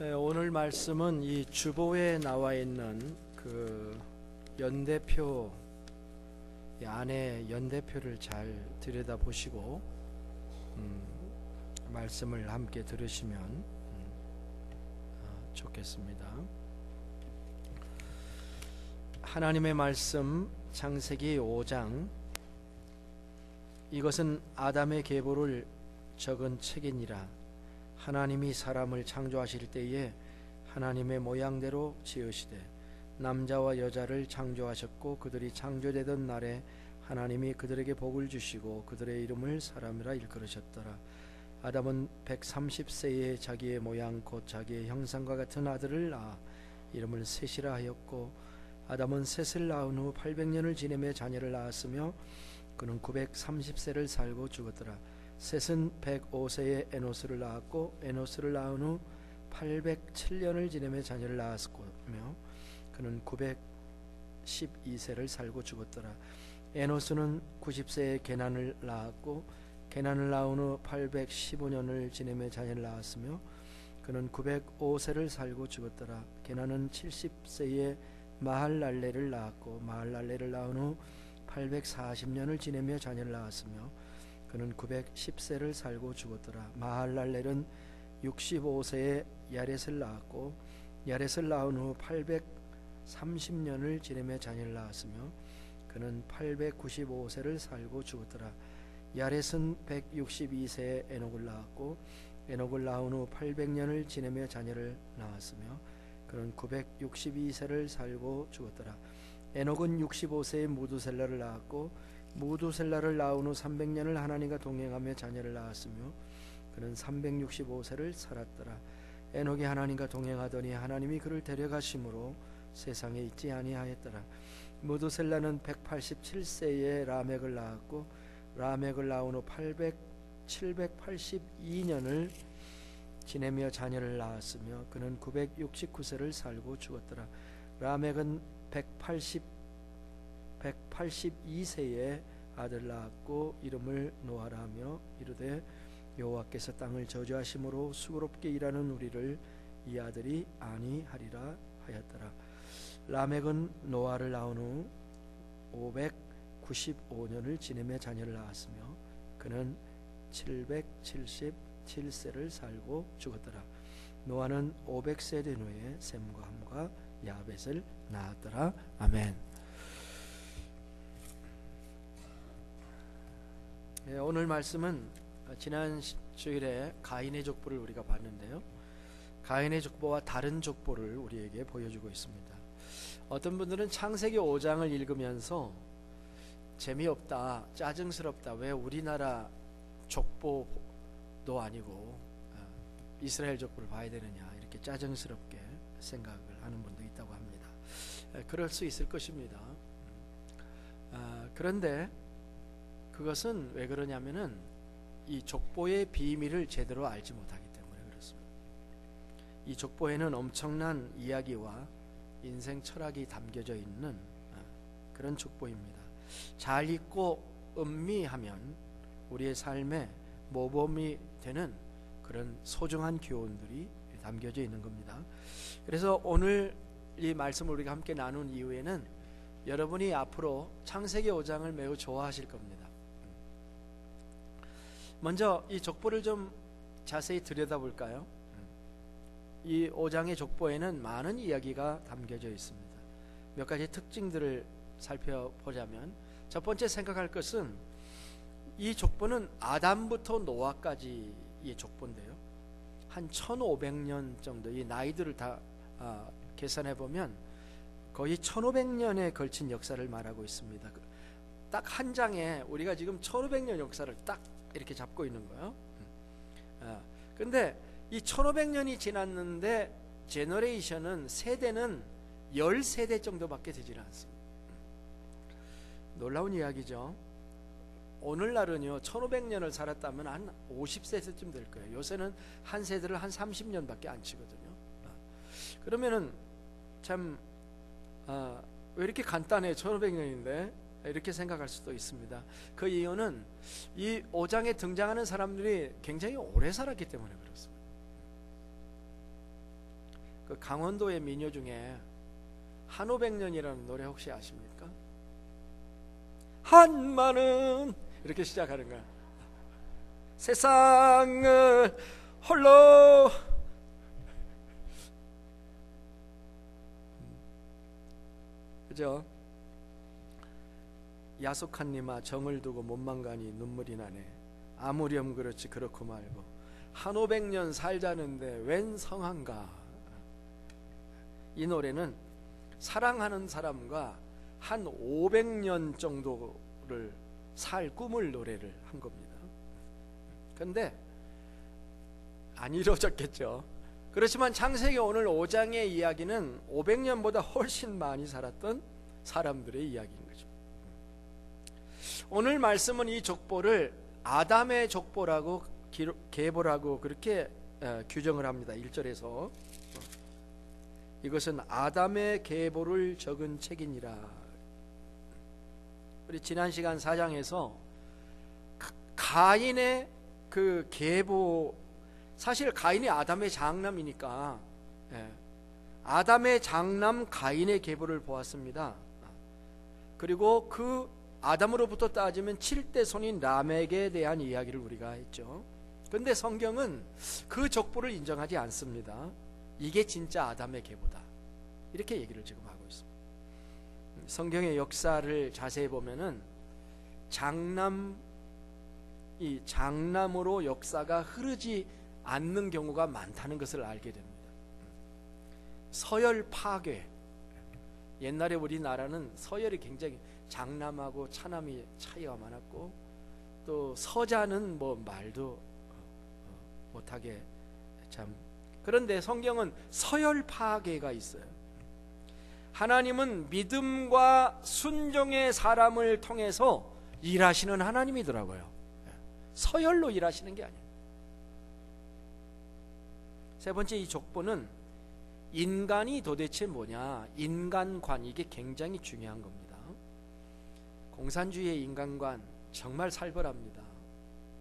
네, 오늘 말씀은 이 주보에 나와 있는 그 연대표 안에 연대표를 잘 들여다 보시고 말씀을 함께 들으시면 좋겠습니다. 하나님의 말씀 창세기 5장, 이것은 아담의 계보를 적은 책이니라. 하나님이 사람을 창조하실 때에 하나님의 모양대로 지으시되 남자와 여자를 창조하셨고, 그들이 창조되던 날에 하나님이 그들에게 복을 주시고 그들의 이름을 사람이라 일컬으셨더라. 아담은 130세에 자기의 모양 곧 자기의 형상과 같은 아들을 낳아 이름을 셋이라 하였고, 아담은 셋을 낳은 후 800년을 지내며 자녀를 낳았으며 그는 930세를 살고 죽었더라. 셋은 105세에 에노스를 낳았고, 에노스를 낳은 후 807년을 지내며 자녀를 낳았으며 그는 912세를 살고 죽었더라. 에노스는 90세에 게난을 낳았고, 게난을 낳은 후 815년을 지내며 자녀를 낳았으며 그는 905세를 살고 죽었더라. 게난은 70세에 마할랄레를 낳았고, 마할랄레를 낳은 후 840년을 지내며 자녀를 낳았으며 그는 910세를 살고 죽었더라. 마할랄렐은 65세에 야렛을 낳았고, 야렛을 낳은 후 830년을 지내며 자녀를 낳았으며 그는 895세를 살고 죽었더라. 야렛은 162세에 에녹을 낳았고, 에녹을 낳은 후 800년을 지내며 자녀를 낳았으며 그는 962세를 살고 죽었더라. 에녹은 65세에 무두셀라를 낳았고, 무두셀라를 낳은 후 300년을 하나님과 동행하며 자녀를 낳았으며 그는 365세를 살았더라. 에녹이 하나님과 동행하더니 하나님이 그를 데려가심으로 세상에 있지 아니하였더라. 무두셀라는 187세에 라멕을 낳았고, 라멕을 낳은 후 782년을 지내며 자녀를 낳았으며 그는 969세를 살고 죽었더라. 라멕은 182세에 아들 낳았고 이름을 노아라 하며 이르되 여호와께서 땅을 저주하심으로 수고롭게 일하는 우리를 이 아들이 아니하리라 하였더라. 라멕은 노아를 낳은 후 595년을 지내며 자녀를 낳았으며 그는 777세를 살고 죽었더라. 노아는 500세 된 후에 셈과 함과 야벳을 낳았더라. 아멘. 네, 오늘 말씀은 지난 주일에 가인의 족보를 우리가 봤는데요, 가인의 족보와 다른 족보를 우리에게 보여주고 있습니다. 어떤 분들은 창세기 5장을 읽으면서 재미없다, 짜증스럽다, 왜 우리나라 족보도 아니고 이스라엘 족보를 봐야 되느냐, 이렇게 짜증스럽게 생각을 하는 분도 있다고 합니다. 그럴 수 있을 것입니다. 그런데 그것은 왜 그러냐면은 이 족보의 비밀을 제대로 알지 못하기 때문에 그렇습니다. 이 족보에는 엄청난 이야기와 인생 철학이 담겨져 있는 그런 족보입니다. 잘 읽고 음미하면 우리의 삶에 모범이 되는 그런 소중한 교훈들이 담겨져 있는 겁니다. 그래서 오늘 이 말씀을 우리가 함께 나눈 이후에는 여러분이 앞으로 창세기 5장을 매우 좋아하실 겁니다. 먼저 이 족보를 좀 자세히 들여다볼까요? 이 5장의 족보에는 많은 이야기가 담겨져 있습니다. 몇 가지 특징들을 살펴보자면, 첫 번째 생각할 것은 이 족보는 아담부터 노아까지의 족보인데요, 한 1500년 정도 이 나이들을 다 계산해 보면 거의 1500년에 걸친 역사를 말하고 있습니다. 딱 한 장에 우리가 지금 1500년 역사를 딱 이렇게 잡고 있는 거예요. 근데 이 1500년이 지났는데 제너레이션은, 세대는 10세대 정도밖에 되질 않습니다. 놀라운 이야기죠. 오늘날은요 1500년을 살았다면 한 50세쯤 될 거예요. 요새는 한 세대를 한 30년밖에 안 치거든요. 그러면은 참 왜 이렇게 간단해, 1500년인데 이렇게 생각할 수도 있습니다. 그 이유는 이 5장에 등장하는 사람들이 굉장히 오래 살았기 때문에 그렇습니다. 강원도의 민요 중에 한오백년이라는 노래 혹시 아십니까? 한마는 이렇게 시작하는 거야. 세상을 홀로 그죠? 야속한님아 정을 두고 못만 가니 눈물이 나네. 아무렴 그렇지 그렇고 말고 한오백년 살자는데 웬 성한가. 이 노래는 사랑하는 사람과 한 500년 정도를 살 꿈을 노래를 한 겁니다. 근데 안 이루어졌겠죠. 그렇지만 창세기 오늘 5장의 이야기는 500년보다 훨씬 많이 살았던 사람들의 이야기인 거죠. 오늘 말씀은 이 족보를 아담의 족보라고 계보라고 그렇게 규정을 합니다. 1절에서 이것은 아담의 계보를 적은 책이니라. 우리 지난 시간 4장에서 가인의 그 계보, 사실 가인이 아담의 장남이니까 아담의 장남 가인의 계보를 보았습니다. 그리고 그 아담으로부터 따지면 7대 손인 라멕에 대한 이야기를 우리가 했죠. 그런데 성경은 그 족보를 인정하지 않습니다. 이게 진짜 아담의 계보다 이렇게 얘기를 지금 하고 있습니다. 성경의 역사를 자세히 보면은 장남으로 역사가 흐르지 않는 경우가 많다는 것을 알게 됩니다. 서열 파괴, 옛날에 우리나라는 서열이 굉장히 장남하고 차남이 차이가 많았고 또 서자는 뭐 말도 못하게 참. 그런데 성경은 서열 파괴가 있어요. 하나님은 믿음과 순종의 사람을 통해서 일하시는 하나님이더라고요. 서열로 일하시는 게 아니에요. 세 번째, 이 족보는 인간이 도대체 뭐냐, 인간관, 이게 굉장히 중요한 겁니다. 공산주의의 인간관 정말 살벌합니다.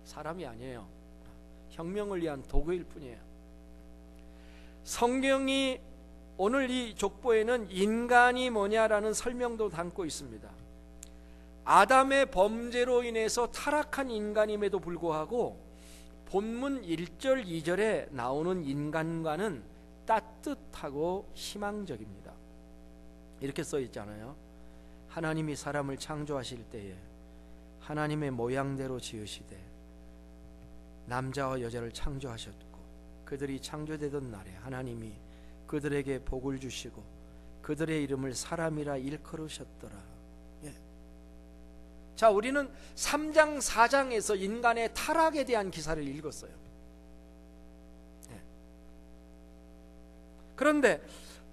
사람이 아니에요. 혁명을 위한 도구일 뿐이에요. 성경이 오늘 이 족보에는 인간이 뭐냐라는 설명도 담고 있습니다. 아담의 범죄로 인해서 타락한 인간임에도 불구하고 본문 1절 2절에 나오는 인간과는 따뜻하고 희망적입니다. 이렇게 써 있잖아요. 하나님이 사람을 창조하실 때에 하나님의 모양대로 지으시되 남자와 여자를 창조하셨고 그들이 창조되던 날에 하나님이 그들에게 복을 주시고 그들의 이름을 사람이라 일컬으셨더라. 예. 자, 우리는 3장 4장에서 인간의 타락에 대한 기사를 읽었어요. 예. 그런데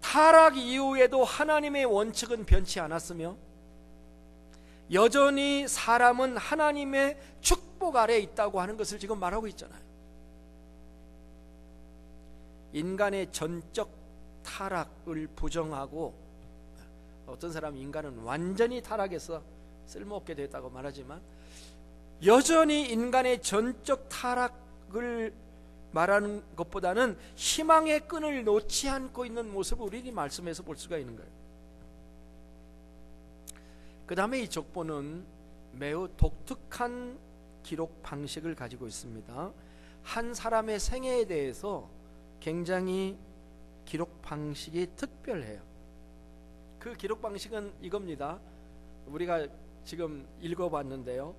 타락 이후에도 하나님의 원칙은 변치 않았으며 여전히 사람은 하나님의 축복 아래에 있다고 하는 것을 지금 말하고 있잖아요. 인간의 전적 타락을 부정하고, 어떤 사람은 인간은 완전히 타락해서 쓸모없게 됐다고 말하지만 여전히 인간의 전적 타락을 말하는 것보다는 희망의 끈을 놓지 않고 있는 모습을 우리 말씀에서 볼 수가 있는 거예요. 그 다음에 이 족보는 매우 독특한 기록 방식을 가지고 있습니다. 한 사람의 생애에 대해서 굉장히 기록 방식이 특별해요. 그 기록 방식은 이겁니다. 우리가 지금 읽어봤는데요.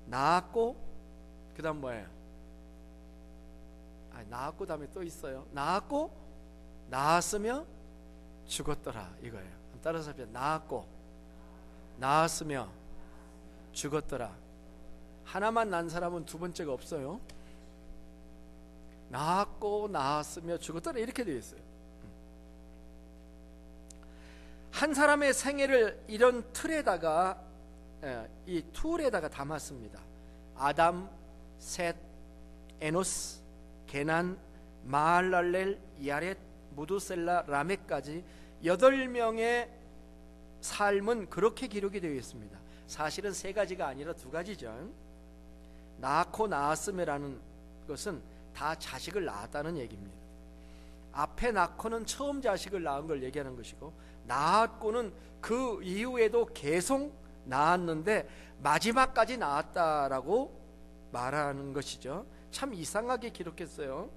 낳았고 그 다음 뭐예요? 낳았고 다음에 또 있어요. 낳았고 낳았으며 죽었더라, 이거예요. 따라서 낳았고 낳았으며 죽었더라. 하나만 난 사람은 두 번째가 없어요. 낳았고 낳았으며 죽었더라, 이렇게 되어 있어요. 한 사람의 생애를 이런 틀에다가, 이 툴에다가 담았습니다. 아담, 셋, 에노스, 게난, 마할랄렐, 야렛, 무두셀라, 라멕까지 8명의 삶은 그렇게 기록이 되어 있습니다. 사실은 3가지가 아니라 2가지죠. 낳고 낳았음이라는 것은 다 자식을 낳았다는 얘기입니다. 앞에 낳고는 처음 자식을 낳은 걸 얘기하는 것이고, 낳았고는 그 이후에도 계속 낳았는데 마지막까지 낳았다라고 말하는 것이죠. 참 이상하게 기록했어요.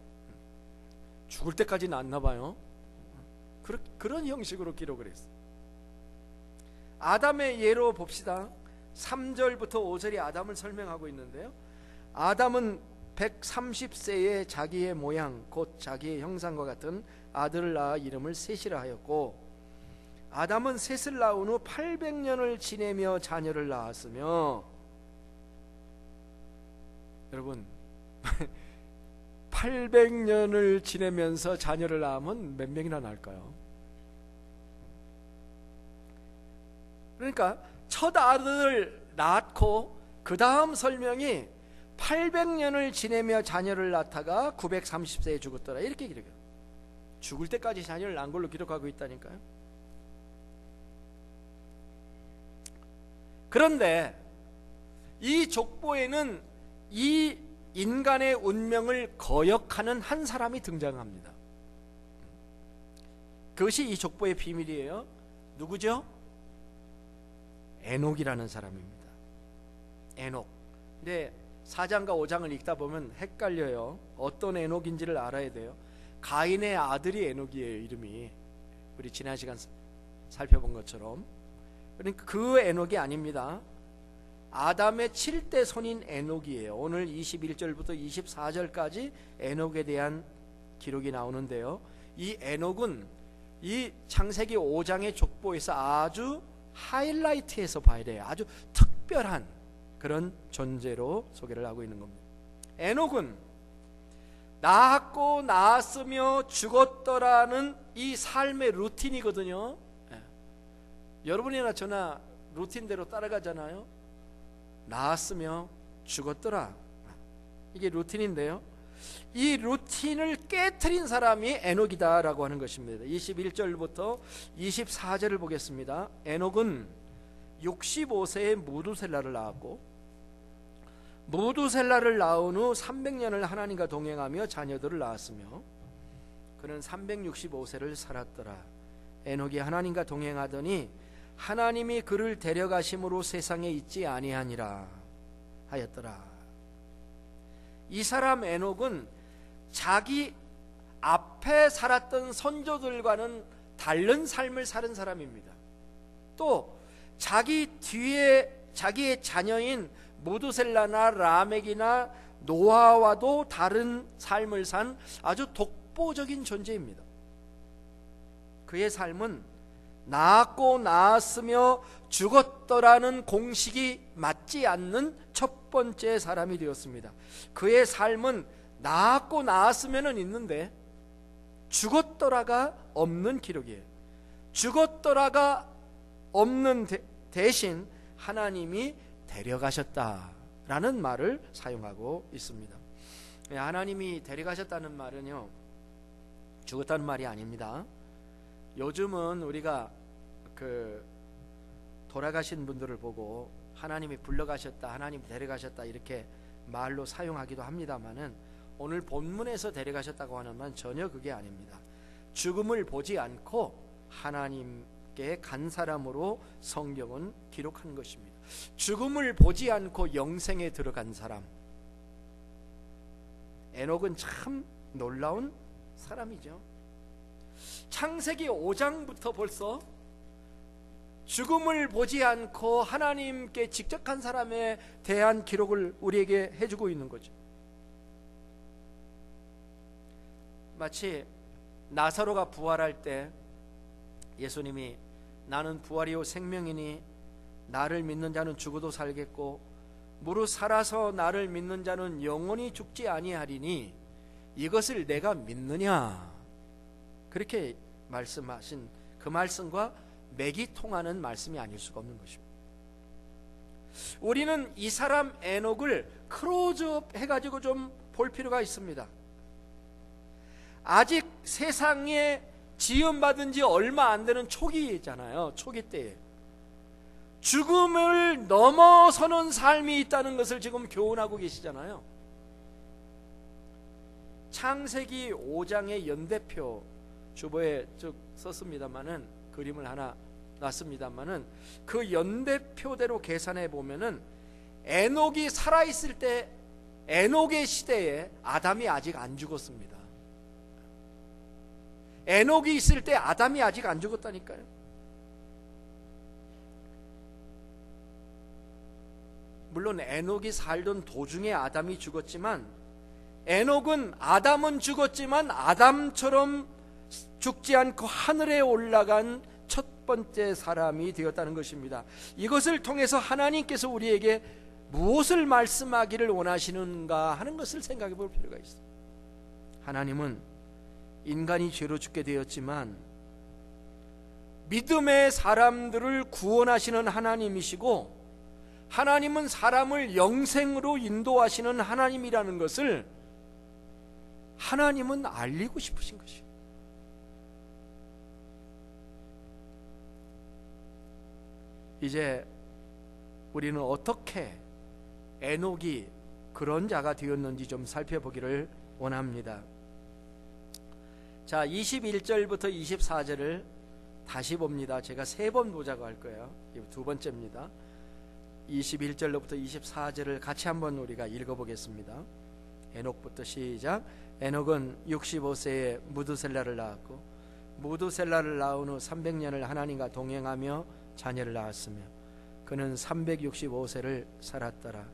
죽을 때까지 낳았나 봐요. 그런 형식으로 기록을 했어요. 아담의 예로 봅시다. 3절부터 5절이 아담을 설명하고 있는데요. 아담은 130세에 자기의 모양 곧 자기의 형상과 같은 아들을 낳아 이름을 셋이라 하였고, 아담은 셋을 낳은 후 800년을 지내며 자녀를 낳았으며, 여러분 800년을 지내면서 자녀를 낳으면 몇 명이나 낳을까요? 그러니까 첫 아들을 낳고 그 다음 설명이 800년을 지내며 자녀를 낳다가 930세에 죽었더라, 이렇게 기록해요. 죽을 때까지 자녀를 낳은 걸로 기록하고 있다니까요. 그런데 이 족보에는 이 인간의 운명을 거역하는 한 사람이 등장합니다. 그것이 이 족보의 비밀이에요. 누구죠? 에녹이라는 사람입니다. 에녹. 근데 4장과 5장을 읽다 보면 헷갈려요. 어떤 에녹인지를 알아야 돼요. 가인의 아들이 에녹이에요, 이름이. 우리 지난 시간 살펴본 것처럼. 그러니까 그 에녹이 아닙니다. 아담의 7대 손인 에녹이에요. 오늘 21절부터 24절까지 에녹에 대한 기록이 나오는데요. 이 에녹은 이 창세기 5장의 족보에서 아주 하이라이트해서 봐야 돼요. 아주 특별한 그런 존재로 소개를 하고 있는 겁니다. 에녹은 낳았고 낳았으며 죽었더라는 이 삶의 루틴이거든요. 여러분이나 저나 루틴대로 따라가잖아요. 낳았으며 죽었더라, 이게 루틴인데요. 이 루틴을 깨트린 사람이 에녹이다 라고 하는 것입니다. 21절부터 24절을 보겠습니다. 에녹은 65세에 무두셀라를 낳았고, 무두셀라를 낳은 후 300년을 하나님과 동행하며 자녀들을 낳았으며, 그는 365세를 살았더라. 에녹이 하나님과 동행하더니 하나님이 그를 데려가심으로 세상에 있지 아니하니라 하였더라. 이 사람 에녹은 자기 앞에 살았던 선조들과는 다른 삶을 사는 사람입니다. 또 자기 뒤에 자기의 자녀인 무두셀라나 라멕이나 노아와도 다른 삶을 산 아주 독보적인 존재입니다. 그의 삶은 낳았고 낳았으며 죽었더라는 공식이 맞지 않는 첫 번째 사람이 되었습니다. 그의 삶은 낳았고 낳았으면은 있는데 죽었더라가 없는 기록이에요. 죽었더라가 없는 대신 하나님이 데려가셨다라는 말을 사용하고 있습니다. 하나님이 데려가셨다는 말은요, 죽었다는 말이 아닙니다. 요즘은 우리가 돌아가신 분들을 보고 하나님이 불러가셨다, 하나님이 데려가셨다 이렇게 말로 사용하기도 합니다만은, 오늘 본문에서 데려가셨다고 하는 말은 전혀 그게 아닙니다. 죽음을 보지 않고 하나님께 간 사람으로 성경은 기록한 것입니다. 죽음을 보지 않고 영생에 들어간 사람, 에녹은 참 놀라운 사람이죠. 창세기 5장부터 벌써 죽음을 보지 않고 하나님께 직접 간 사람에 대한 기록을 우리에게 해주고 있는 거죠. 마치 나사로가 부활할 때 예수님이 나는 부활이요 생명이니 나를 믿는 자는 죽어도 살겠고 무릇 살아서 나를 믿는 자는 영원히 죽지 아니하리니 이것을 내가 믿느냐, 그렇게 말씀하신 그 말씀과 맥이 통하는 말씀이 아닐 수가 없는 것입니다. 우리는 이 사람 에녹을 클로즈업 해가지고 좀 볼 필요가 있습니다. 아직 세상에 지음받은 지 얼마 안 되는 초기잖아요. 초기 때에 죽음을 넘어서는 삶이 있다는 것을 지금 교훈하고 계시잖아요. 창세기 5장의 연대표 주보에 쭉 썼습니다마는, 그림을 하나 놨습니다마는, 그 연대표대로 계산해 보면은 에녹이 살아있을 때, 에녹의 시대에 아담이 아직 안 죽었습니다. 에녹이 있을 때 아담이 아직 안 죽었다니까요. 물론 에녹이 살던 도중에 아담이 죽었지만, 에녹은 아담은 죽었지만 아담처럼 죽지 않고 하늘에 올라간 첫 번째 사람이 되었다는 것입니다. 이것을 통해서 하나님께서 우리에게 무엇을 말씀하기를 원하시는가 하는 것을 생각해 볼 필요가 있습니다. 하나님은 인간이 죄로 죽게 되었지만 믿음의 사람들을 구원하시는 하나님이시고, 하나님은 사람을 영생으로 인도하시는 하나님이라는 것을 하나님은 알리고 싶으신 것이에요. 이제 우리는 어떻게 에녹이 그런 자가 되었는지 좀 살펴보기를 원합니다. 자, 21절부터 24절을 다시 봅니다. 제가 3번 보자고 할 거예요. 이거 두 번째입니다. 21절로부터 24절을 같이 한번 우리가 읽어보겠습니다. 에녹부터 시작. 에녹은 65세에 무두셀라를 낳았고, 무두셀라를 낳은 후 300년을 하나님과 동행하며 자녀를 낳았으며, 그는 365세를 살았더라.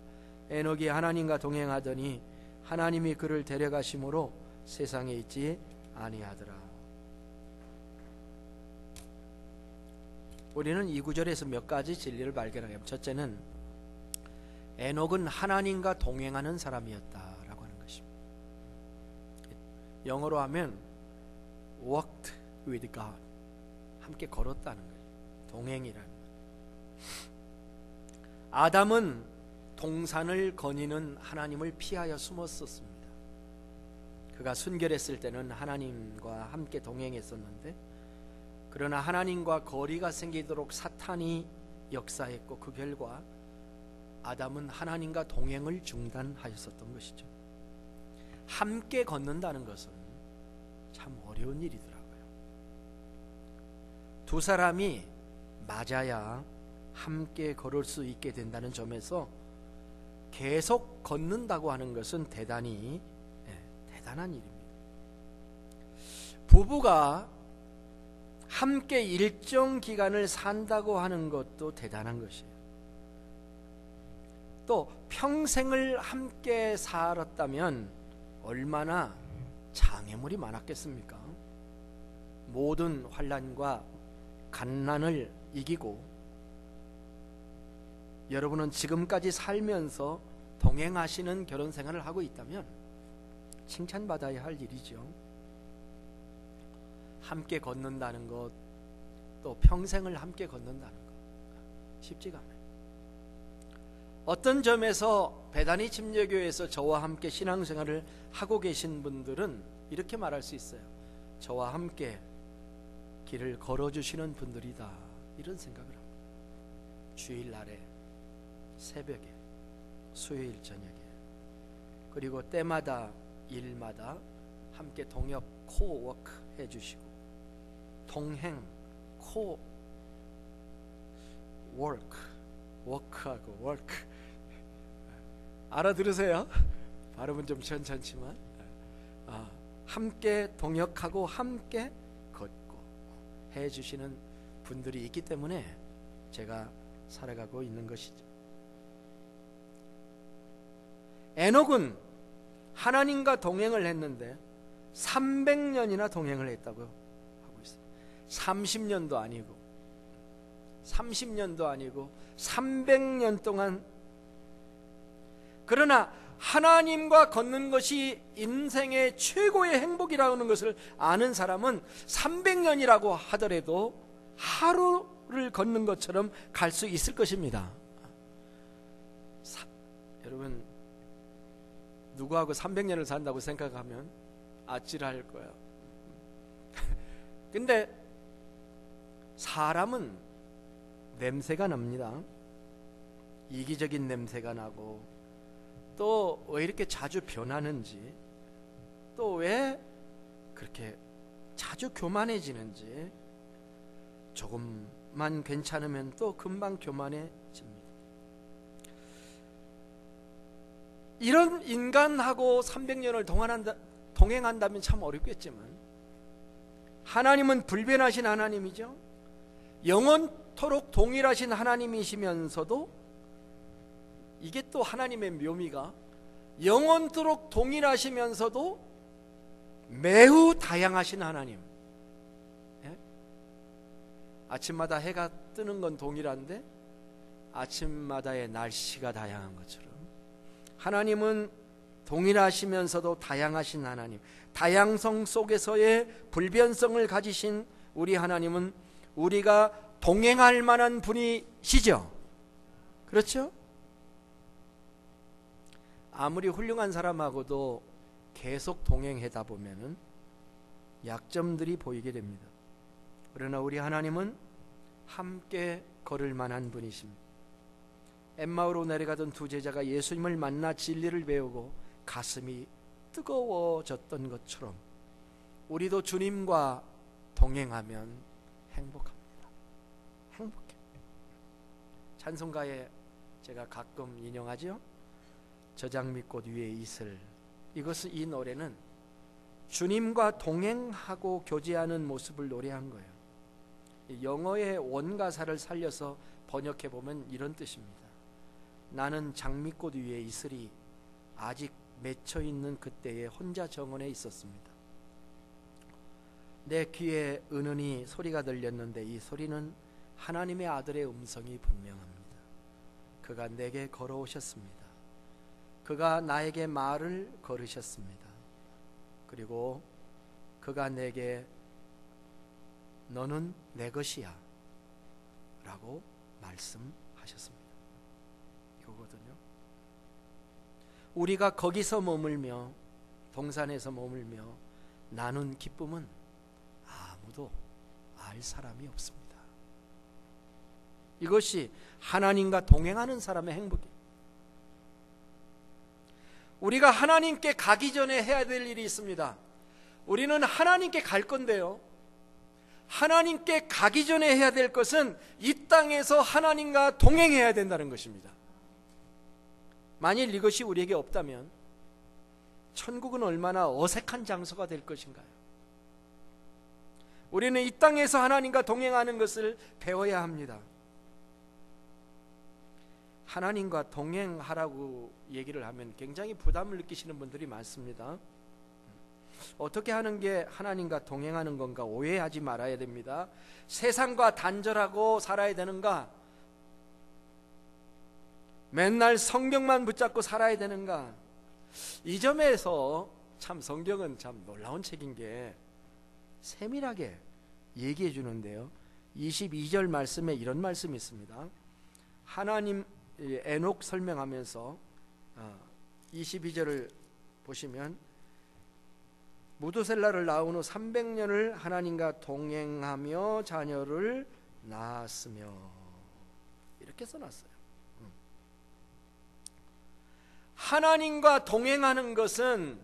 에녹이 하나님과 동행하더니 하나님이 그를 데려가심으로 세상에 있지 아니하더라. 우리는 이 구절에서 몇 가지 진리를 발견하게. 첫째는 에녹은 하나님과 동행하는 사람이었다라고 하는 것입니다. 영어로 하면 walked with God, 함께 걸었다는 거예요. 동행이라는 것. 아담은 동산을 거니는 하나님을 피하여 숨었었습니다. 그가 순결했을 때는 하나님과 함께 동행했었는데, 그러나 하나님과 거리가 생기도록 사탄이 역사했고, 그 결과 아담은 하나님과 동행을 중단하였었던 것이죠. 함께 걷는다는 것은 참 어려운 일이더라고요. 두 사람이 맞아야 함께 걸을 수 있게 된다는 점에서 계속 걷는다고 하는 것은 대단한 일입니다. 부부가 함께 일정 기간을 산다고 하는 것도 대단한 것이에요. 또 평생을 함께 살았다면 얼마나 장애물이 많았겠습니까? 모든 환난과 갓난을 이기고 여러분은 지금까지 살면서 동행하시는 결혼 생활을 하고 있다면 칭찬받아야 할 일이죠. 함께 걷는다는 것, 또 평생을 함께 걷는다는 것, 쉽지가 않아요. 어떤 점에서 베다니 침례교회에서 저와 함께 신앙생활을 하고 계신 분들은 이렇게 말할 수 있어요. 저와 함께 길을 걸어주시는 분들이다, 이런 생각을 합니다. 주일날에, 새벽에, 수요일 저녁에, 그리고 때마다 일마다 함께 동역 코워크 해주시고, 동행 코워크, 워크하고 워크 알아들으세요? 발음은 좀 천천히지만 함께 동역하고 함께 걷고 해주시는 분들이 있기 때문에 제가 살아가고 있는 것이죠. 에녹은 하나님과 동행을 했는데 300년이나 동행을 했다고 하고 있어요. 30년도 아니고 30년도 아니고 300년 동안. 그러나 하나님과 걷는 것이 인생의 최고의 행복이라는 것을 아는 사람은 300년이라고 하더라도 하루를 걷는 것처럼 갈 수 있을 것입니다. 여러분, 누구하고 300년을 산다고 생각하면 아찔할 거예요. 근데 사람은 냄새가 납니다. 이기적인 냄새가 나고, 또 왜 이렇게 자주 변하는지, 또 왜 그렇게 자주 교만해지는지, 조금만 괜찮으면 또 금방 교만해집니다. 이런 인간하고 300년을 동행한다면 참 어렵겠지만, 하나님은 불변하신 하나님이죠. 영원토록 동일하신 하나님이시면서도, 이게 또 하나님의 묘미가, 영원토록 동일하시면서도 매우 다양하신 하나님. 예? 아침마다 해가 뜨는 건 동일한데 아침마다의 날씨가 다양한 것처럼, 하나님은 동일하시면서도 다양하신 하나님, 다양성 속에서의 불변성을 가지신 우리 하나님은 우리가 동행할 만한 분이시죠. 그렇죠? 아무리 훌륭한 사람하고도 계속 동행하다 보면은 약점들이 보이게 됩니다. 그러나 우리 하나님은 함께 걸을 만한 분이십니다. 엠마오로 내려가던 두 제자가 예수님을 만나 진리를 배우고 가슴이 뜨거워졌던 것처럼, 우리도 주님과 동행하면 행복합니다. 행복해. 찬송가에 제가 가끔 인용하죠. 저장미꽃 위에 이슬. 이 노래는 주님과 동행하고 교제하는 모습을 노래한 거예요. 영어의 원가사를 살려서 번역해 보면 이런 뜻입니다. 나는 장미꽃 위에 이슬이 아직 맺혀 있는 그때에 혼자 정원에 있었습니다. 내 귀에 은은히 소리가 들렸는데 이 소리는 하나님의 아들의 음성이 분명합니다. 그가 내게 걸어오셨습니다. 그가 나에게 말을 걸으셨습니다. 그리고 그가 내게 너는 내 것이야 라고 말씀하셨습니다. 이거거든요. 우리가 거기서 머물며, 동산에서 머물며 나눈 기쁨은 아무도 알 사람이 없습니다. 이것이 하나님과 동행하는 사람의 행복이에요. 우리가 하나님께 가기 전에 해야 될 일이 있습니다. 우리는 하나님께 갈 건데요, 하나님께 가기 전에 해야 될 것은 이 땅에서 하나님과 동행해야 된다는 것입니다. 만일 이것이 우리에게 없다면 천국은 얼마나 어색한 장소가 될 것인가요? 우리는 이 땅에서 하나님과 동행하는 것을 배워야 합니다. 하나님과 동행하라고 얘기를 하면 굉장히 부담을 느끼시는 분들이 많습니다. 어떻게 하는 게 하나님과 동행하는 건가 오해하지 말아야 됩니다. 세상과 단절하고 살아야 되는가? 맨날 성경만 붙잡고 살아야 되는가? 이 점에서 참 성경은 참 놀라운 책인 게 세밀하게 얘기해 주는데요. 22절 말씀에 이런 말씀이 있습니다. 하나님 에녹 설명하면서 22절을 보시면, 무두셀라를 낳은 후 300년을 하나님과 동행하며 자녀를 낳았으며, 이렇게 써놨어요. 하나님과 동행하는 것은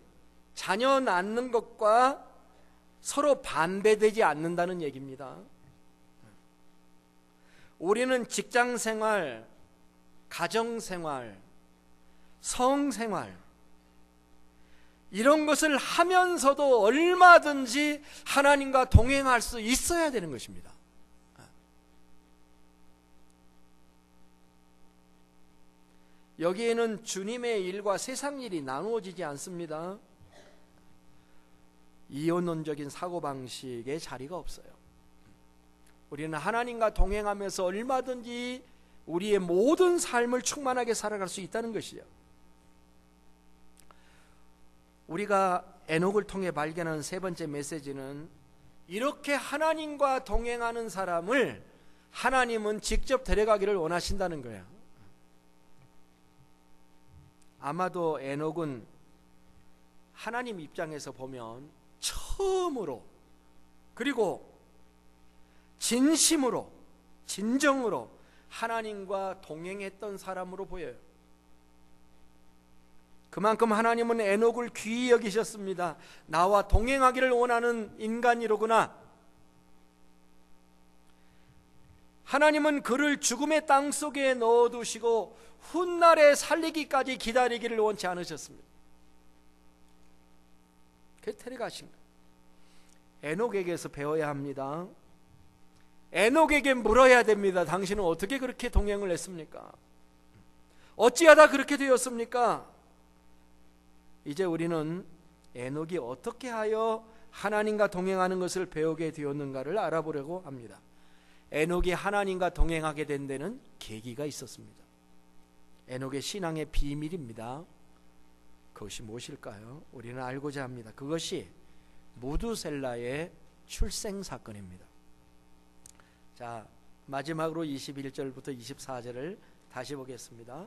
자녀 낳는 것과 서로 반대되지 않는다는 얘기입니다. 우리는 직장생활, 가정생활, 성생활, 이런 것을 하면서도 얼마든지 하나님과 동행할 수 있어야 되는 것입니다. 여기에는 주님의 일과 세상 일이 나누어지지 않습니다. 이원론적인 사고방식의 자리가 없어요. 우리는 하나님과 동행하면서 얼마든지 우리의 모든 삶을 충만하게 살아갈 수 있다는 것이요. 우리가 에녹을 통해 발견한 세 번째 메시지는, 이렇게 하나님과 동행하는 사람을 하나님은 직접 데려가기를 원하신다는 거예요. 아마도 에녹은 하나님 입장에서 보면 처음으로, 그리고 진심으로, 진정으로 하나님과 동행했던 사람으로 보여요. 그만큼 하나님은 에녹을 귀히 여기셨습니다. 나와 동행하기를 원하는 인간이로구나. 하나님은 그를 죽음의 땅 속에 넣어두시고 훗날에 살리기까지 기다리기를 원치 않으셨습니다. 그래서 데려가신 거예요. 에녹에게서 배워야 합니다. 에녹에게 물어야 됩니다. 당신은 어떻게 그렇게 동행을 했습니까? 어찌하다 그렇게 되었습니까? 이제 우리는 에녹이 어떻게 하여 하나님과 동행하는 것을 배우게 되었는가를 알아보려고 합니다. 에녹이 하나님과 동행하게 된 데는 계기가 있었습니다. 에녹의 신앙의 비밀입니다. 그것이 무엇일까요? 우리는 알고자 합니다. 그것이 무두셀라의 출생 사건입니다. 자, 마지막으로 21절부터 24절을 다시 보겠습니다.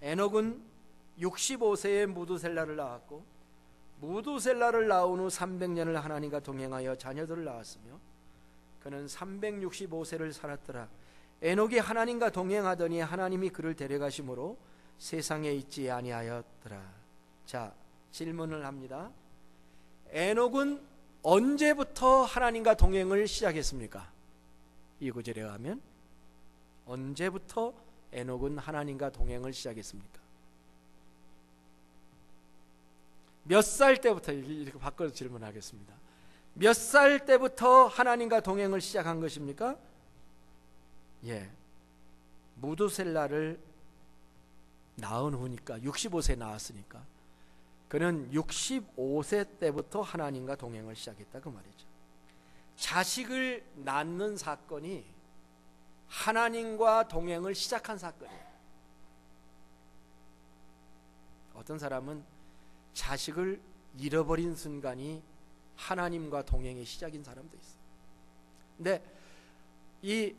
에녹은 65세에 무두셀라를 낳았고 무두셀라를 낳은 후 300년을 하나님과 동행하여 자녀들을 낳았으며 그는 365세를 살았더라. 에녹이 하나님과 동행하더니 하나님이 그를 데려가심으로 세상에 있지 아니하였더라. 자, 질문을 합니다. 에녹은 언제부터 하나님과 동행을 시작했습니까? 이 구절에 가면 언제부터 에녹은 하나님과 동행을 시작했습니까? 몇 살 때부터, 이렇게 바꿔서 질문하겠습니다. 몇 살 때부터 하나님과 동행을 시작한 것입니까? 예, 무두셀라를 낳은 후니까 65세 낳았으니까 그는 65세 때부터 하나님과 동행을 시작했다 그 말이죠. 자식을 낳는 사건이 하나님과 동행을 시작한 사건이에요. 어떤 사람은 자식을 잃어버린 순간이 하나님과 동행의 시작인 사람도 있어요. 근데 이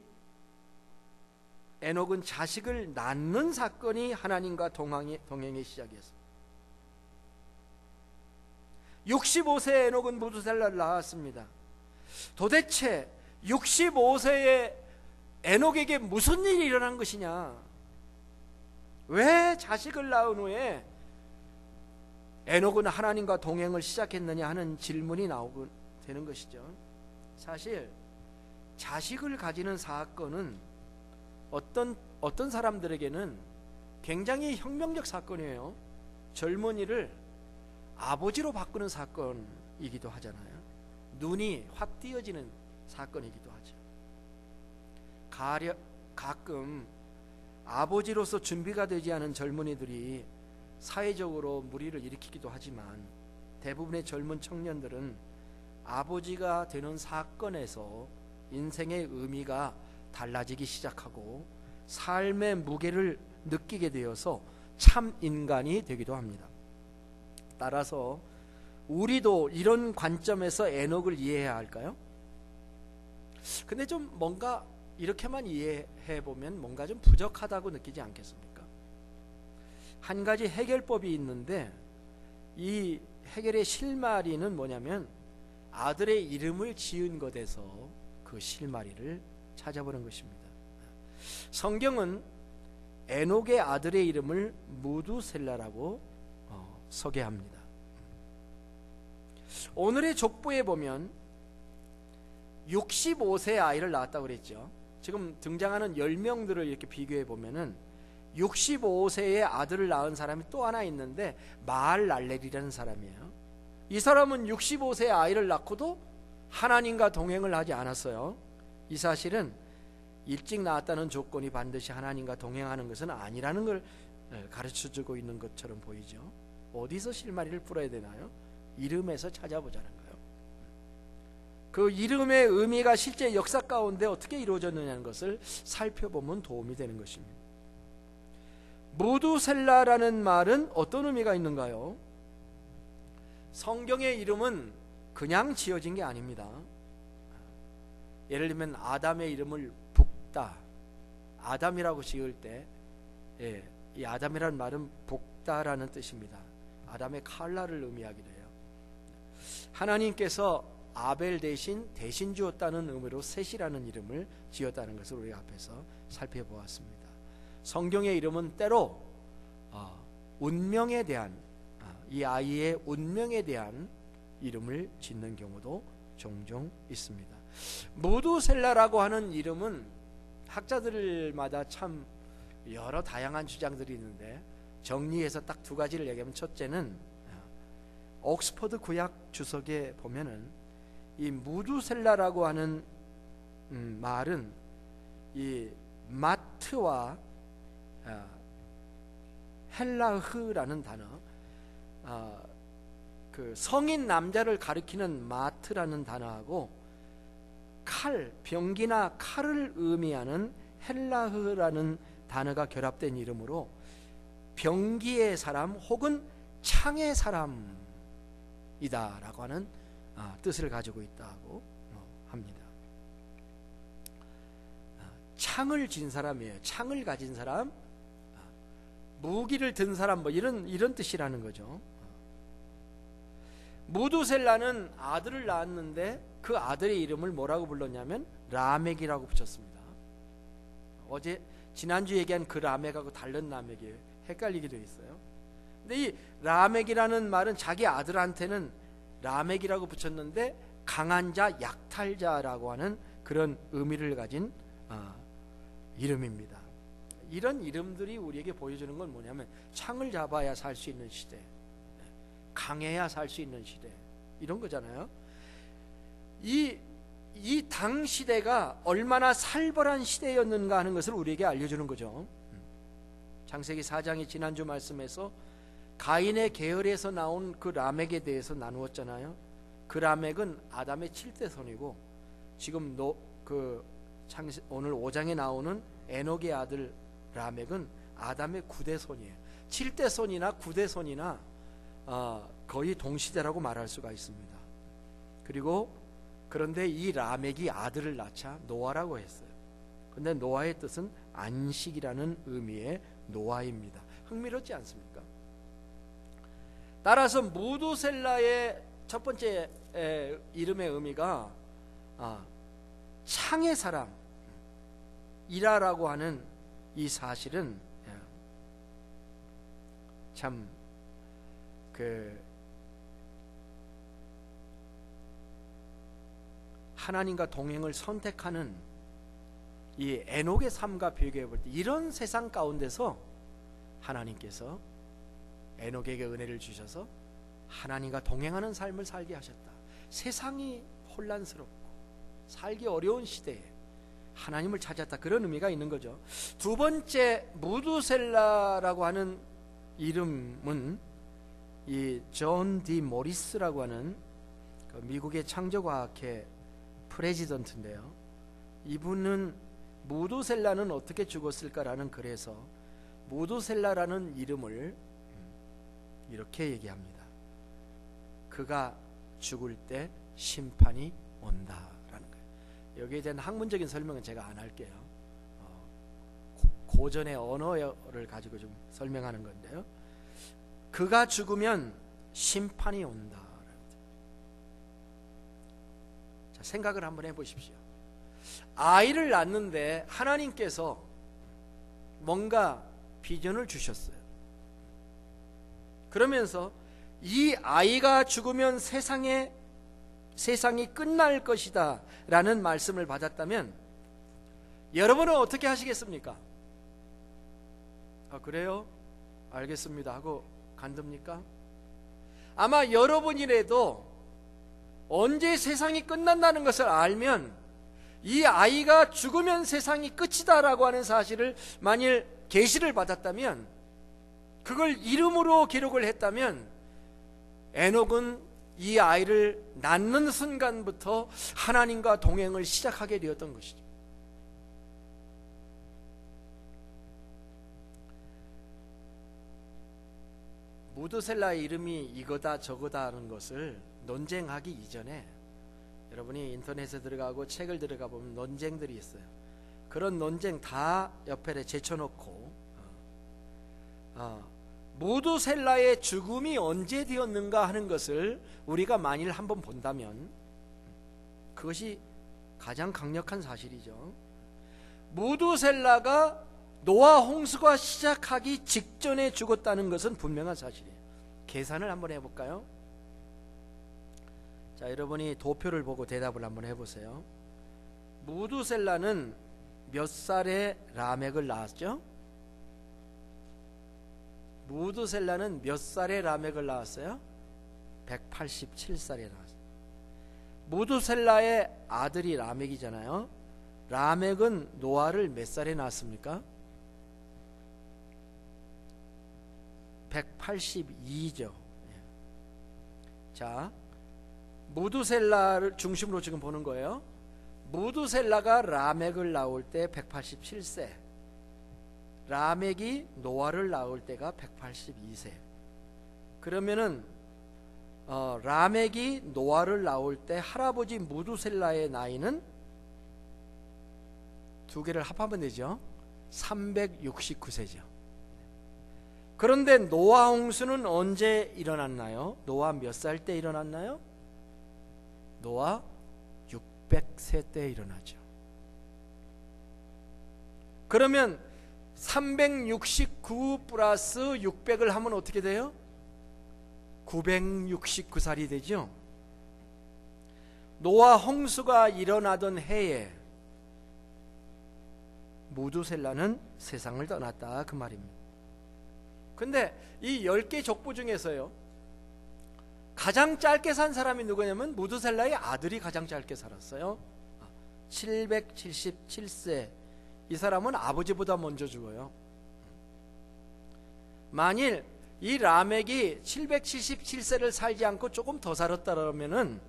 에녹은 자식을 낳는 사건이 하나님과 동행의 시작이었어요. 65세의 에녹은 무두셀라를 낳았습니다. 도대체 65세의 에녹에게 무슨 일이 일어난 것이냐? 왜 자식을 낳은 후에 에녹은 하나님과 동행을 시작했느냐 하는 질문이 나오게 되는 것이죠. 사실 자식을 가지는 사건은 어떤 사람들에게는 굉장히 혁명적 사건이에요. 젊은이를 아버지로 바꾸는 사건이기도 하잖아요. 눈이 확 띄어지는 사건이기도 하죠. 가끔 아버지로서 준비가 되지 않은 젊은이들이 사회적으로 무리를 일으키기도 하지만 대부분의 젊은 청년들은 아버지가 되는 사건에서 인생의 의미가 달라지기 시작하고 삶의 무게를 느끼게 되어서 참 인간이 되기도 합니다. 따라서 우리도 이런 관점에서 에녹을 이해해야 할까요? 근데 좀 뭔가 이렇게만 이해해 보면 뭔가 좀 부족하다고 느끼지 않겠습니까? 한 가지 해결법이 있는데 이 해결의 실마리는 뭐냐면 아들의 이름을 지은 것에서 그 실마리를 찾아보는 것입니다. 성경은 에녹의 아들의 이름을 무두셀라라고 소개합니다. 오늘의 족보에 보면 65세 아이를 낳았다고 그랬죠. 지금 등장하는 10명들을 이렇게 비교해 보면은 65세의 아들을 낳은 사람이 또 하나 있는데 마할랄렐이라는 사람이에요. 이 사람은 65세의 아이를 낳고도 하나님과 동행을 하지 않았어요. 이 사실은 일찍 낳았다는 조건이 반드시 하나님과 동행하는 것은 아니라는 걸 가르쳐주고 있는 것처럼 보이죠. 어디서 실마리를 풀어야 되나요? 이름에서 찾아보자는 거예요. 그 이름의 의미가 실제 역사 가운데 어떻게 이루어졌느냐는 것을 살펴보면 도움이 되는 것입니다. 무두셀라라는 말은 어떤 의미가 있는가요? 성경의 이름은 그냥 지어진 게 아닙니다. 예를 들면 아담의 이름을 북다, 아담이라고 지을 때 이 아담이라는 말은 북다라는 뜻입니다. 아담의 칼날을 의미하기도 해요. 하나님께서 아벨 대신 주었다는 의미로 셋이라는 이름을 지었다는 것을 우리 앞에서 살펴보았습니다. 성경의 이름은 때로 운명에 대한 이 아이의 운명에 대한 이름을 짓는 경우도 종종 있습니다. 무두셀라라고 하는 이름은 학자들마다 참 여러 다양한 주장들이 있는데 정리해서 딱 두 가지를 얘기하면, 첫째는 옥스퍼드 구약 주석에 보면은 이 무두셀라라고 하는 말은 이 마트와 헬라흐라는 단어, 그 성인 남자를 가리키는 마트라는 단어하고 칼, 병기나 칼을 의미하는 헬라흐라는 단어가 결합된 이름으로 병기의 사람 혹은 창의 사람이다라고 하는 뜻을 가지고 있다고 합니다. 창을 진 사람이에요. 창을 가진 사람, 무기를 든 사람, 뭐 이런 뜻이라는 거죠. 무두셀라는 아들을 낳았는데 그 아들의 이름을 뭐라고 불렀냐면 라멕이라고 붙였습니다. 지난주 얘기한 그 라멕하고 다른 라멕이에요. 헷갈리기도 했어요. 근데 이 라멕이라는 말은 자기 아들한테는 라멕이라고 붙였는데 강한 자, 약탈자라고 하는 그런 의미를 가진 이름입니다. 이런 이름들이 우리에게 보여주는 건 뭐냐면 창을 잡아야 살 수 있는 시대, 강해야 살 수 있는 시대, 이런 거잖아요. 이 당 시대가 얼마나 살벌한 시대였는가 하는 것을 우리에게 알려주는 거죠. 창세기 4장의 지난주 말씀에서 가인의 계열에서 나온 그 라멕에 대해서 나누었잖아요. 그 라멕은 아담의 7대 손이고, 지금 오늘 5장에 나오는 에녹의 아들 라멕은 아담의 9대 손이에요. 7대 손이나 9대 손이나 거의 동시대라고 말할 수가 있습니다. 그런데 이 라멕이 아들을 낳자 노아라고 했어요. 근데 노아의 뜻은 안식이라는 의미의 노아입니다. 흥미롭지 않습니까? 따라서 무두셀라의 첫 번째 이름의 의미가 창의 사람이라고 하는 이 사실은 참 하나님과 동행을 선택하는 이 에녹의 삶과 비교해 볼 때 이런 세상 가운데서 하나님께서 에녹에게 은혜를 주셔서 하나님과 동행하는 삶을 살게 하셨다. 세상이 혼란스럽고 살기 어려운 시대에 하나님을 찾았다, 그런 의미가 있는 거죠. 두 번째, 무두셀라라고 하는 이름은 이 존 디 모리스라고 하는 미국의 창조과학회 프레지던트인데요. 이분은 무두셀라는 어떻게 죽었을까라는 글에서 무두셀라라는 이름을 이렇게 얘기합니다. 그가 죽을 때 심판이 온다라는 거예요. 여기에 대한 학문적인 설명은 제가 안 할게요. 고전의 언어를 가지고 좀 설명하는 건데요. 그가 죽으면 심판이 온다. 자, 생각을 한번 해보십시오. 아이를 낳는데 하나님께서 뭔가 비전을 주셨어요. 그러면서 이 아이가 죽으면 세상이 끝날 것이다 라는 말씀을 받았다면 여러분은 어떻게 하시겠습니까? 그래요? 알겠습니다 하고 간둡니까? 아마 여러분이라도 언제 세상이 끝난다는 것을 알면 이 아이가 죽으면 세상이 끝이다 라고 하는 사실을 만일 계시를 받았다면, 그걸 이름으로 기록을 했다면 에녹은 이 아이를 낳는 순간부터 하나님과 동행을 시작하게 되었던 것이죠. 무두셀라의 이름이 이거다 저거다 하는 것을 논쟁하기 이전에 여러분이 인터넷에 들어가고 책을 들어가 보면 논쟁들이 있어요. 그런 논쟁 다 옆에 제쳐놓고 무두셀라의 죽음이 언제 되었는가 하는 것을 우리가 만일 한번 본다면 그것이 가장 강력한 사실이죠. 무두셀라가 노아 홍수가 시작하기 직전에 죽었다는 것은 분명한 사실이에요. 계산을 한번 해볼까요? 자, 여러분이 도표를 보고 대답을 한번 해보세요. 무두셀라는 몇 살에 라멕을 낳았죠? 무두셀라는 몇 살에 라멕을 낳았어요? 187살에 낳았어요. 무두셀라의 아들이 라멕이잖아요. 라멕은 노아를 몇 살에 낳았습니까? 182죠. 자, 무두셀라를 중심으로 지금 보는 거예요. 무두셀라가 라멕을 낳을 때 187세, 라멕이 노아를 낳을 때가 182세. 그러면은 라멕이 노아를 낳을 때 할아버지 무두셀라의 나이는 두 개를 합하면 되죠. 369세죠. 그런데 노아 홍수는 언제 일어났나요? 노아 몇 살 때 일어났나요? 노아 600세 때 일어나죠. 그러면 369 플러스 600을 하면 어떻게 돼요? 969살이 되죠. 노아 홍수가 일어나던 해에 무두셀라는 세상을 떠났다, 그 말입니다. 근데 이 10개 족보 중에서요, 가장 짧게 산 사람이 누구냐면 무두셀라의 아들이 가장 짧게 살았어요. 777세. 이 사람은 아버지보다 먼저 죽어요. 만일 이 라멕이 777세를 살지 않고 조금 더 살았다면은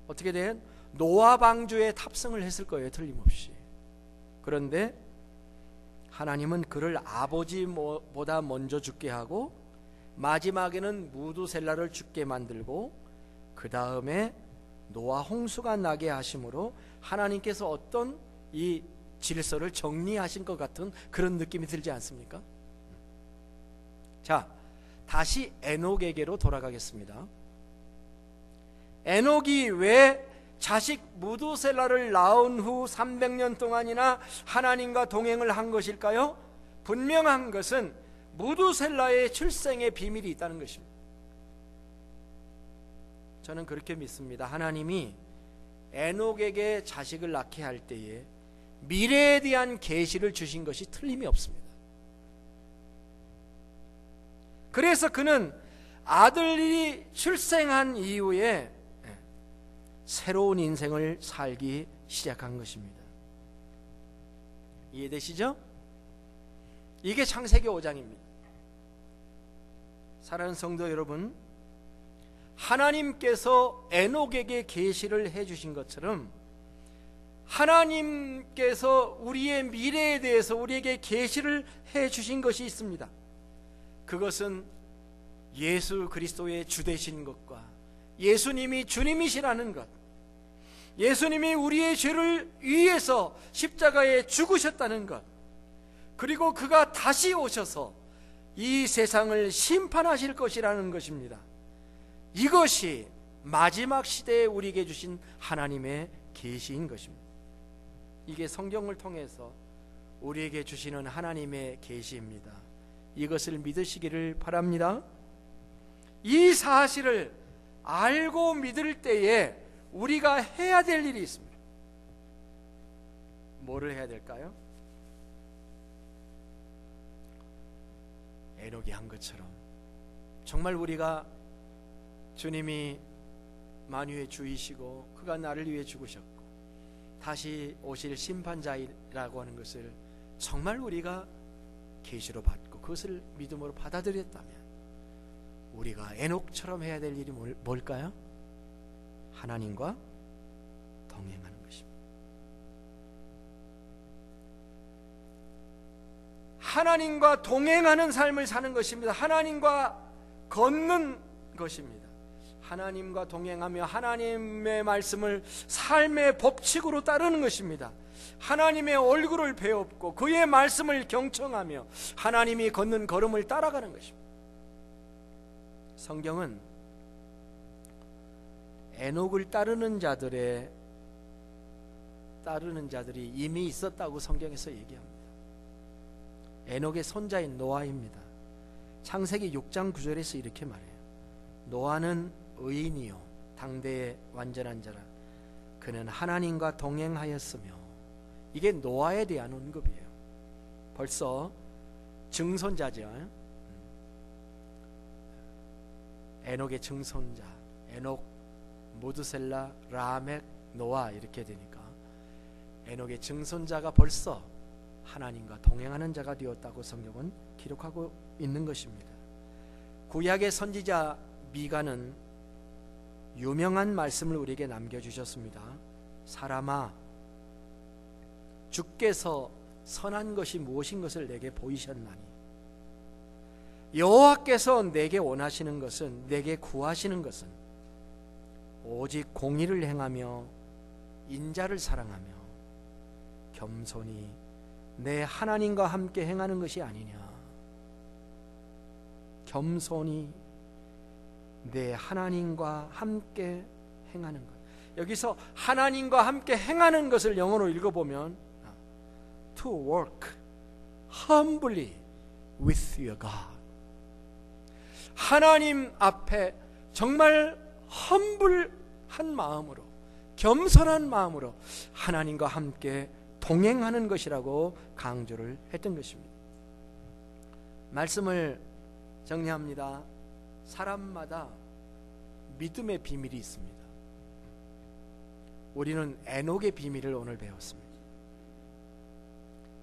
어떻게 돼요? 노아 방주에 탑승을 했을 거예요, 틀림없이. 그런데 하나님은 그를 아버지보다 먼저 죽게 하고 마지막에는 무두셀라를 죽게 만들고 그 다음에 노아 홍수가 나게 하심으로 하나님께서 어떤 이 질서를 정리하신 것 같은 그런 느낌이 들지 않습니까? 자, 다시 에녹에게로 돌아가겠습니다. 에녹이 왜 자식 무두셀라를 낳은 후 300년 동안이나 하나님과 동행을 한 것일까요? 분명한 것은 무두셀라의 출생의 비밀이 있다는 것입니다. 저는 그렇게 믿습니다. 하나님이 에녹에게 자식을 낳게 할 때에 미래에 대한 계시를 주신 것이 틀림이 없습니다. 그래서 그는 아들이 출생한 이후에 새로운 인생을 살기 시작한 것입니다. 이해되시죠? 이게 창세기 5장입니다. 사랑하는 성도 여러분, 하나님께서 에녹에게 계시를 해주신 것처럼 하나님께서 우리의 미래에 대해서 우리에게 계시를 해주신 것이 있습니다. 그것은 예수 그리스도의 주 되신 것과 예수님이 주님이시라는 것, 예수님이 우리의 죄를 위해서 십자가에 죽으셨다는 것, 그리고 그가 다시 오셔서 이 세상을 심판하실 것이라는 것입니다. 이것이 마지막 시대에 우리에게 주신 하나님의 계시인 것입니다. 이게 성경을 통해서 우리에게 주시는 하나님의 계시입니다. 이것을 믿으시기를 바랍니다. 이 사실을 알고 믿을 때에 우리가 해야 될 일이 있습니다. 뭐를 해야 될까요? 에녹이 한 것처럼 정말 우리가 주님이 만유의 주이시고 그가 나를 위해 죽으셨고 다시 오실 심판자이라고 하는 것을 정말 우리가 계시로 받고 그것을 믿음으로 받아들였다면 우리가 에녹처럼 해야 될 일이 뭘까요? 하나님과 동행하는 것입니다. 하나님과 동행하는 삶을 사는 것입니다. 하나님과 걷는 것입니다. 하나님과 동행하며 하나님의 말씀을 삶의 법칙으로 따르는 것입니다. 하나님의 얼굴을 배웁고 그의 말씀을 경청하며 하나님이 걷는 걸음을 따라가는 것입니다. 성경은 에녹을 따르는 자들이 이미 있었다고 성경에서 얘기합니다. 에녹의 손자인 노아입니다. 창세기 6장 9절에서 이렇게 말해요. 노아는 의인이요 당대의 완전한 자라. 그는 하나님과 동행하였으며. 이게 노아에 대한 언급이에요. 벌써 증손자죠. 에녹의 증손자, 에녹, 무드셀라, 라멕, 노아 이렇게 되니까 에녹의 증손자가 벌써 하나님과 동행하는 자가 되었다고 성경은 기록하고 있는 것입니다. 구약의 선지자 미가는 유명한 말씀을 우리에게 남겨주셨습니다. 사람아, 주께서 선한 것이 무엇인 것을 내게 보이셨나니 여호와께서 내게 원하시는 것은, 내게 구하시는 것은 오직 공의를 행하며 인자를 사랑하며 겸손히 내 하나님과 함께 행하는 것이 아니냐. 겸손히 내 하나님과 함께 행하는 것. 여기서 하나님과 함께 행하는 것을 영어로 읽어보면 to work humbly with your God. 하나님 앞에 정말 험불한 마음으로, 겸손한 마음으로 하나님과 함께 동행하는 것이라고 강조를 했던 것입니다. 말씀을 정리합니다. 사람마다 믿음의 비밀이 있습니다. 우리는 에녹의 비밀을 오늘 배웠습니다.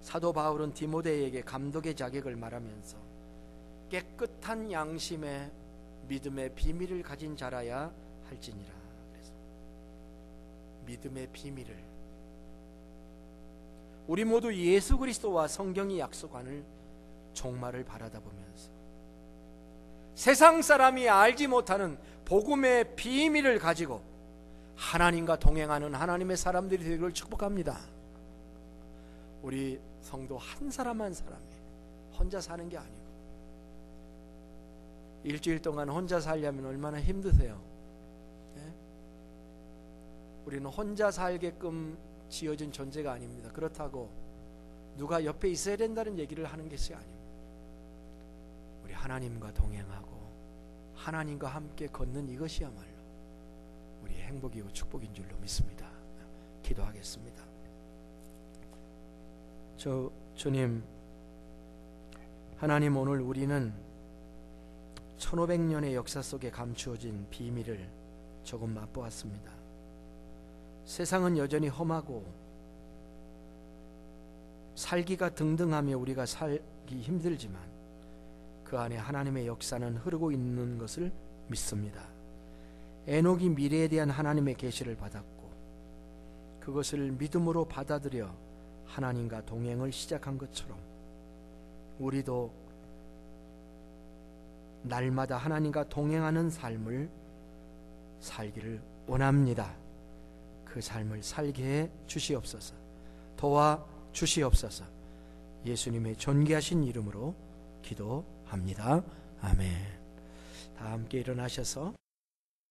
사도 바울은 디모데에게 감독의 자격을 말하면서 깨끗한 양심의 믿음의 비밀을 가진 자라야 할지니라. 그래서 믿음의 비밀을, 우리 모두 예수 그리스도와 성경이 약속하는 종말을 바라다 보면서 세상 사람이 알지 못하는 복음의 비밀을 가지고 하나님과 동행하는 하나님의 사람들이 되기를 축복합니다. 우리 성도 한 사람 한 사람이 혼자 사는 게 아니고, 일주일 동안 혼자 살려면 얼마나 힘드세요? 네? 우리는 혼자 살게끔 지어진 존재가 아닙니다. 그렇다고 누가 옆에 있어야 된다는 얘기를 하는 것이 아닙니다. 우리 하나님과 동행하고 하나님과 함께 걷는 이것이야말로 우리의 행복이고 축복인 줄로 믿습니다. 기도하겠습니다. 주님, 하나님, 오늘 우리는 1500년의 역사 속에 감추어진 비밀을 조금 맛보았습니다. 세상은 여전히 험하고 살기가 등등하며 우리가 살기 힘들지만 그 안에 하나님의 역사는 흐르고 있는 것을 믿습니다. 에녹이 미래에 대한 하나님의 계시를 받았고 그것을 믿음으로 받아들여 하나님과 동행을 시작한 것처럼 우리도 날마다 하나님과 동행하는 삶을 살기를 원합니다. 그 삶을 살게 해 주시옵소서. 도와 주시옵소서. 예수님의 존귀하신 이름으로 기도합니다. 아멘. 다 함께 일어나셔서